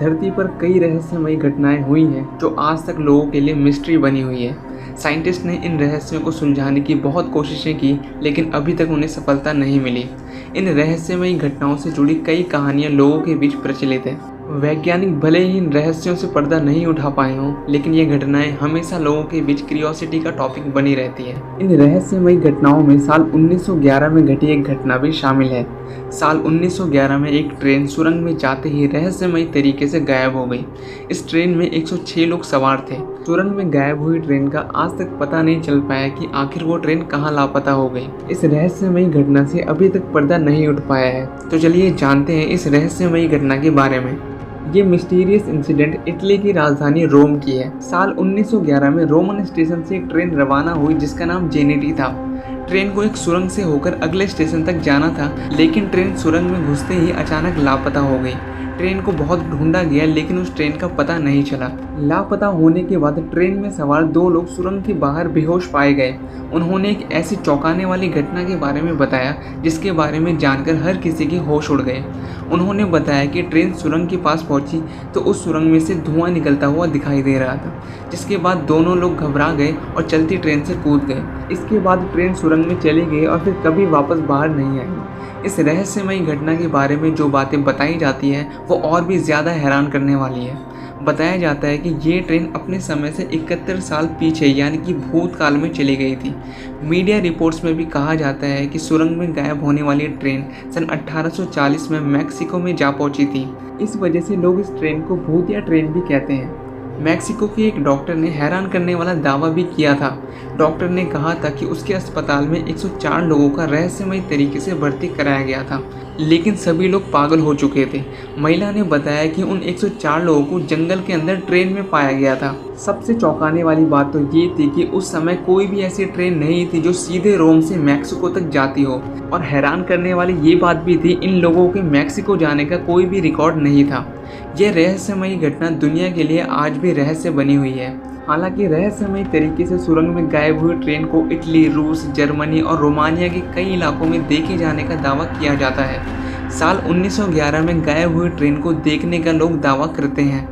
धरती पर कई रहस्यमयी घटनाएं हुई हैं जो आज तक लोगों के लिए मिस्ट्री बनी हुई है। साइंटिस्ट ने इन रहस्यों को सुलझाने की बहुत कोशिशें की, लेकिन अभी तक उन्हें सफलता नहीं मिली। इन रहस्यमयी घटनाओं से जुड़ी कई कहानियां लोगों के बीच प्रचलित हैं। वैज्ञानिक भले ही इन रहस्यों से पर्दा नहीं उठा पाए हों, लेकिन ये घटनाएं हमेशा लोगों के बीच क्यूरियोसिटी का टॉपिक बनी रहती है। इन रहस्यमयी घटनाओं में साल 1911 में घटी एक घटना भी शामिल है। साल 1911 में एक ट्रेन सुरंग में जाते ही रहस्यमयी तरीके से गायब हो गई। इस ट्रेन में 106 लोग सवार थे। सुरंग में गायब हुई ट्रेन का आज तक पता नहीं चल पाया कि आखिर वो ट्रेन कहाँ लापता हो गई। इस रहस्यमयी घटना से अभी तक पर्दा नहीं उठ पाया है। तो चलिए जानते हैं इस रहस्यमयी घटना के बारे में। ये मिस्टीरियस इंसिडेंट इटली की राजधानी रोम की है। साल 1911 में रोमन स्टेशन से एक ट्रेन रवाना हुई जिसका नाम जेनेटी था। ट्रेन को एक सुरंग से होकर अगले स्टेशन तक जाना था, लेकिन ट्रेन सुरंग में घुसते ही अचानक लापता हो गई। ट्रेन को बहुत ढूंढा गया, लेकिन उस ट्रेन का पता नहीं चला। लापता होने के बाद ट्रेन में सवार 2 लोग सुरंग के बाहर बेहोश पाए गए। उन्होंने एक ऐसी चौंकाने वाली घटना के बारे में बताया जिसके बारे में जानकर हर किसी के होश उड़ गए। उन्होंने बताया कि ट्रेन सुरंग के पास पहुंची तो उस सुरंग में से धुआं निकलता हुआ दिखाई दे रहा था, जिसके बाद दोनों लोग घबरा गए और चलती ट्रेन से कूद गए। इसके बाद ट्रेन सुरंग में चली गई और फिर कभी वापस बाहर नहीं आई। इस रहस्यमयी घटना के बारे में जो बातें बताई जाती हैं वो और भी ज़्यादा हैरान करने वाली है। बताया जाता है कि ये ट्रेन अपने समय से 71 साल पीछे यानी कि भूतकाल में चली गई थी। मीडिया रिपोर्ट्स में भी कहा जाता है कि सुरंग में गायब होने वाली ट्रेन सन 1840 में मैक्सिको में जा पहुंची थी। इस वजह से लोग इस ट्रेन को भूतिया ट्रेन भी कहते हैं। मैक्सिको के एक डॉक्टर ने हैरान करने वाला दावा भी किया था। डॉक्टर ने कहा था कि उसके अस्पताल में 104 लोगों का रहस्यमयी तरीके से भर्ती कराया गया था, लेकिन सभी लोग पागल हो चुके थे। महिला ने बताया कि उन 104 लोगों को जंगल के अंदर ट्रेन में पाया गया था। सबसे चौंकाने वाली बात तो ये थी कि उस समय कोई भी ऐसी ट्रेन नहीं थी जो सीधे रोम से मैक्सिको तक जाती हो। और हैरान करने वाली ये बात भी थी, इन लोगों के मैक्सिको जाने का कोई भी रिकॉर्ड नहीं था। यह रहस्यमयी घटना दुनिया के लिए आज भी रहस्य बनी हुई है। हालांकि रहस्यमयी तरीके से सुरंग में गायब हुई ट्रेन को इटली, रूस, जर्मनी और रोमानिया के कई इलाकों में देखे जाने का दावा किया जाता है। साल 1911 में गायब हुई ट्रेन को देखने का लोग दावा करते हैं।